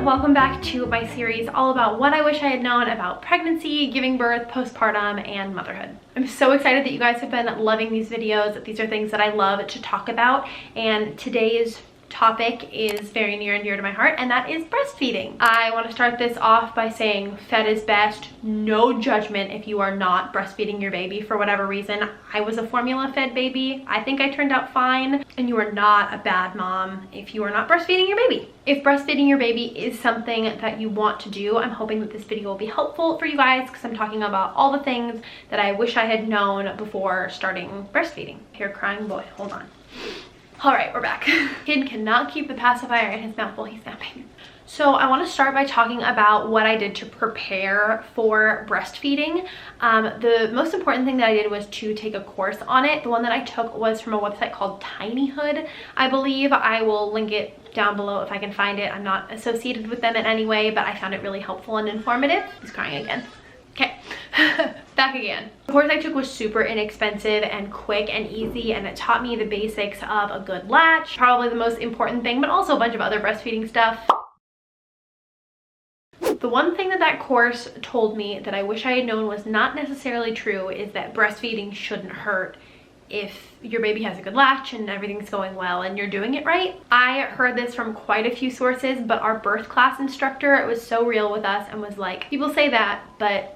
welcome back to my series all about what I wish I had known about pregnancy, giving birth, postpartum, and motherhood. I'm so excited that you guys have been loving these videos. These are things that I love to talk about, and today's topic is very near and dear to my heart, and that is breastfeeding. I want to start this off by saying fed is best. No judgment if you are not breastfeeding your baby for whatever reason. I was a formula fed baby. I think I turned out fine, and you are not a bad mom if you are not breastfeeding your baby. If breastfeeding your baby is something that you want to do, I'm hoping that this video will be helpful for you guys because I'm talking about all the things that I wish I had known before starting breastfeeding. Here, crying boy, hold on. All right, we're back. Kid cannot keep the pacifier in his mouth while he's napping. So I want to start by talking about what I did to prepare for breastfeeding. The most important thing that I did was to take a course on it. The one that I took was from a website called Tinyhood, I believe. I will link it down below if I can find it. I'm not associated with them in any way, but I found it really helpful and informative. He's crying again. Okay, back again. The course I took was super inexpensive and quick and easy, and it taught me the basics of a good latch, probably the most important thing, but also a bunch of other breastfeeding stuff. The one thing that course told me that I wish I had known was not necessarily true is that breastfeeding shouldn't hurt if your baby has a good latch and everything's going well and you're doing it right. I heard this from quite a few sources, but our birth class instructor was so real with us and was like, people say that, but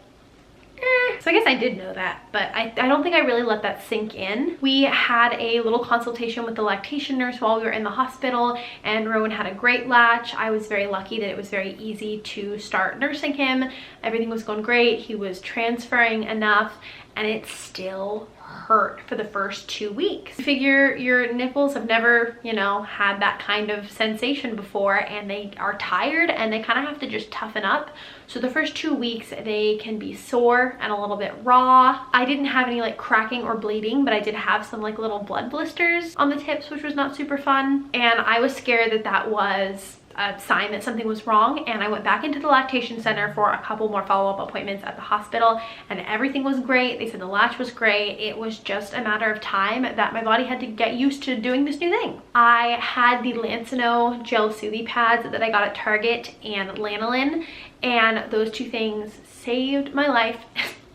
so I guess I did know that, but I don't think I really let that sink in. We had a little consultation with the lactation nurse while we were in the hospital, and Rowan had a great latch. I was very lucky that it was very easy to start nursing him. Everything was going great. He was transferring enough, and it still hurt for the first 2 weeks. You figure your nipples have never, you know, had that kind of sensation before, and they are tired and they kind of have to just toughen up. So the first 2 weeks they can be sore and a little bit raw. I didn't have any like cracking or bleeding, but I did have some like little blood blisters on the tips, which was not super fun. And I was scared that that was a sign that something was wrong, and I went back into the lactation center for a couple more follow-up appointments at the hospital, and everything was great. They said the latch was great. It was just a matter of time that my body had to get used to doing this new thing. I had the Lancino gel Soothie pads that I got at Target and lanolin, and those two things saved my life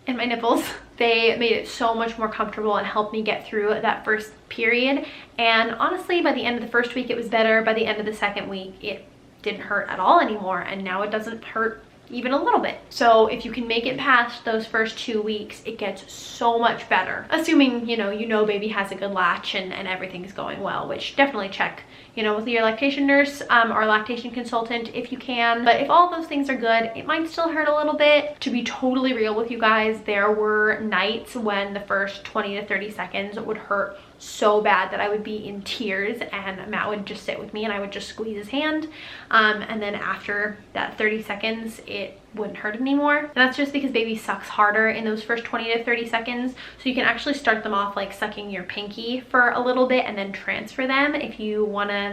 and my nipples. They made it so much more comfortable and helped me get through that first period. And honestly, by the end of the first week, it was better. By the end of the second week, it didn't hurt at all anymore. And now it doesn't hurt even a little bit. So if you can make it past those first 2 weeks, it gets so much better. Assuming, you know baby has a good latch and everything's going well, which definitely check, with your lactation nurse or lactation consultant if you can. But if all those things are good, it might still hurt a little bit. To be totally real with you guys, there were nights when the first 20 to 30 seconds would hurt so bad that I would be in tears, and Matt would just sit with me and I would just squeeze his hand, and then after that 30 seconds it wouldn't hurt anymore. And that's just because baby sucks harder in those first 20 to 30 seconds. So you can actually start them off like sucking your pinky for a little bit and then transfer them if you want to,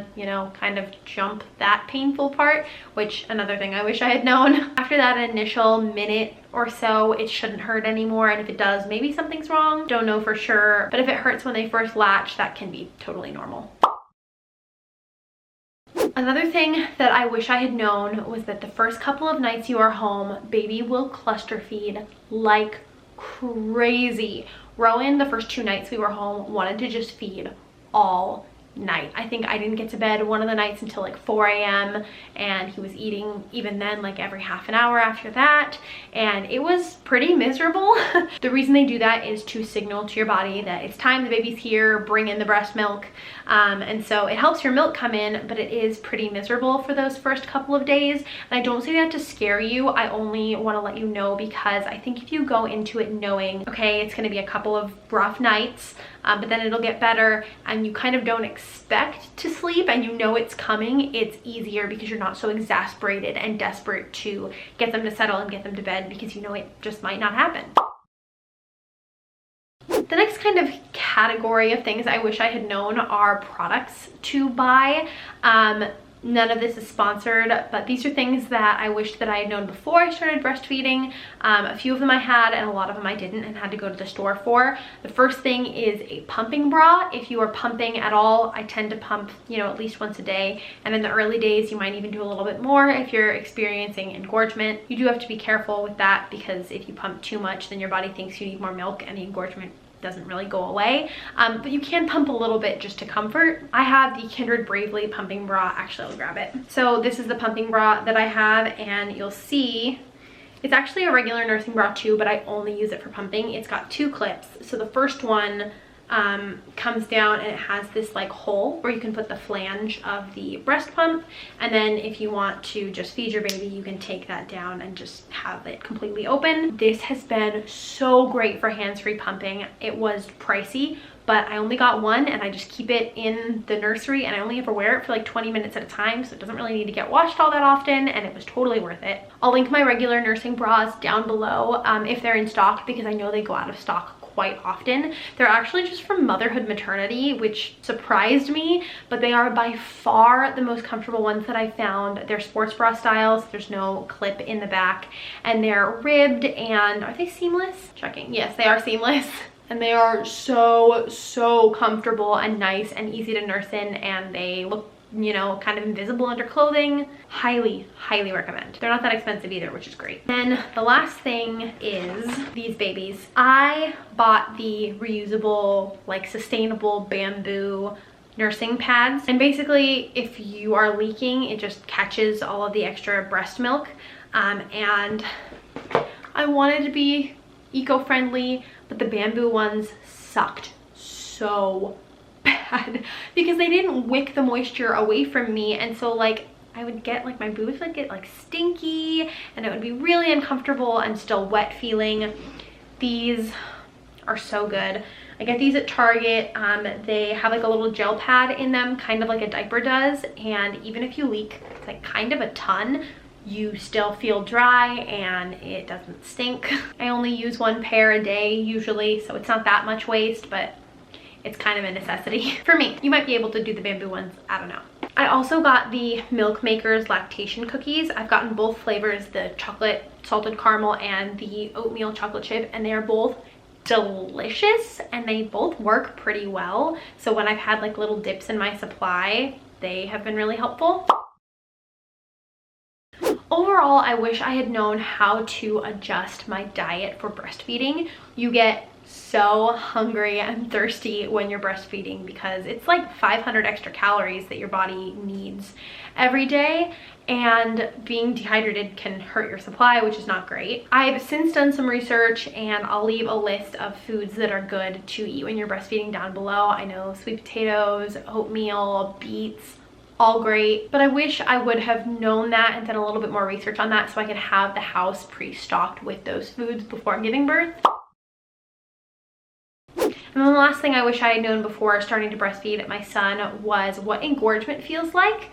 kind of jump that painful part, which another thing I wish I had known. After that initial minute or so, it shouldn't hurt anymore, and if it does, maybe something's wrong. Don't know for sure, but if it hurts when they first latch, that can be totally normal. Another thing that I wish I had known was that the first couple of nights you are home, baby will cluster feed like crazy. Rowan, the first 2 nights we were home, wanted to just feed all night. I think I didn't get to bed one of the nights until like 4 a.m. and he was eating even then like every half an hour after that, and it was pretty miserable. The reason they do that is to signal to your body that it's time, the baby's here, bring in the breast milk, and so it helps your milk come in, but it is pretty miserable for those first couple of days. And I don't say that to scare you, I only want to let you know because I think if you go into it knowing, okay, it's going to be a couple of rough nights, but then it'll get better, and you kind of don't expect to sleep and it's coming, it's easier because you're not so exasperated and desperate to get them to settle and get them to bed because it just might not happen. The next kind of category of things I wish I had known are products to buy. None of this is sponsored, but these are things that I wish that I had known before I started breastfeeding. A few of them I had and a lot of them I didn't and had to go to the store for. The first thing is a pumping bra. If you are pumping at all, I tend to pump, you know, at least once a day. And in the early days, you might even do a little bit more if you're experiencing engorgement. You do have to be careful with that because if you pump too much, then your body thinks you need more milk and the engorgement doesn't really go away, but you can pump a little bit just to comfort. I have the Kindred Bravely pumping bra. Actually, I'll grab it. So this is the pumping bra that I have, and you'll see it's actually a regular nursing bra too, but I only use it for pumping. It's got 2 clips. So the first one comes down and it has this like hole where you can put the flange of the breast pump, and then if you want to just feed your baby, you can take that down and just have it completely open. This has been so great for hands-free pumping. It was pricey, but I only got one and I just keep it in the nursery, and I only ever wear it for like 20 minutes at a time, so it doesn't really need to get washed all that often, and it was totally worth it. I'll link my regular nursing bras down below if they're in stock, because I know they go out of stock quite often. They're actually just from Motherhood Maternity, which surprised me, but they are by far the most comfortable ones that I found. They're sports bra styles. There's no clip in the back, and they're ribbed, and are they seamless? Checking. Yes, they are seamless. And they are so comfortable and nice and easy to nurse in, and they look, you know, kind of invisible under clothing. Highly recommend. They're not that expensive either, which is great. Then the last thing is these babies. I bought the reusable, like sustainable bamboo nursing pads, and basically if you are leaking, it just catches all of the extra breast milk, and I wanted to be eco-friendly, but the bamboo ones sucked so bad because they didn't wick the moisture away from me, and so like I would get like my boobs would get like stinky, and it would be really uncomfortable and still wet feeling. These are so good. I get these at Target. They have like a little gel pad in them, kind of like a diaper does, and even if you leak, it's like kind of a ton, you still feel dry and it doesn't stink. I only use 1 pair a day usually, so it's not that much waste, but it's kind of a necessity for me. You might be able to do the bamboo ones, I don't know. I also got the Milk Makers lactation cookies. I've gotten both flavors, the chocolate salted caramel and the oatmeal chocolate chip, and they are both delicious and they both work pretty well. So when I've had like little dips in my supply, they have been really helpful. Overall, I wish I had known how to adjust my diet for breastfeeding. You get so hungry and thirsty when you're breastfeeding because it's like 500 extra calories that your body needs every day, and being dehydrated can hurt your supply, which is not great. I've since done some research, and I'll leave a list of foods that are good to eat when you're breastfeeding down below. I know sweet potatoes, oatmeal, beets, all great, but I wish I would have known that and done a little bit more research on that so I could have the house pre-stocked with those foods before giving birth. And then the last thing I wish I had known before starting to breastfeed my son was what engorgement feels like.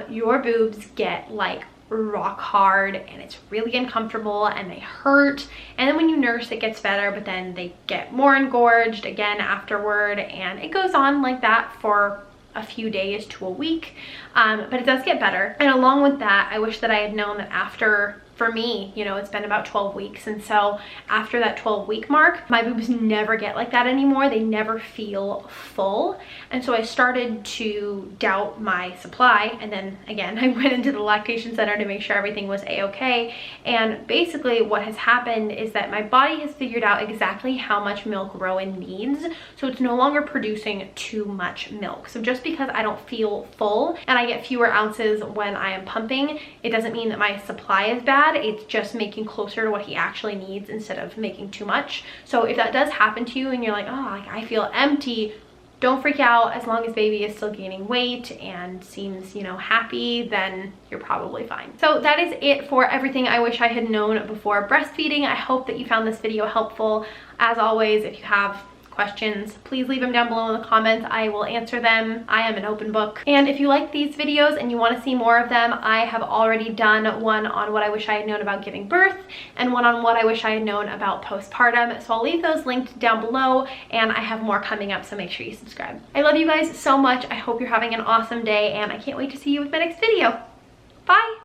Your boobs get like rock hard and it's really uncomfortable and they hurt, and then when you nurse it gets better, but then they get more engorged again afterward, and it goes on like that for a few days to a week, but it does get better. And along with that, I wish that I had known that after, for me, you know, it's been about 12 weeks, and so after that 12-week mark, my boobs never get like that anymore. They never feel full, and so I started to doubt my supply, and then again I went into the lactation center to make sure everything was a-okay, and basically what has happened is that my body has figured out exactly how much milk Rowan needs, so it's no longer producing too much milk. So just because I don't feel full and I get fewer ounces when I am pumping, it doesn't mean that my supply is bad. It's just making closer to what he actually needs instead of making too much. So if that does happen to you and you're like, oh, like I feel empty, don't freak out. As long as baby is still gaining weight and seems, you know, happy, then you're probably fine. So that is it for everything I wish I had known before breastfeeding. I hope that you found this video helpful. As always, if you have questions, please leave them down below in the comments. I will answer them. I am an open book. And if you like these videos and you want to see more of them, I have already done one on what I wish I had known about giving birth and one on what I wish I had known about postpartum. So I'll leave those linked down below, and I have more coming up, so make sure you subscribe. I love you guys so much. I hope you're having an awesome day, and I can't wait to see you with my next video. Bye!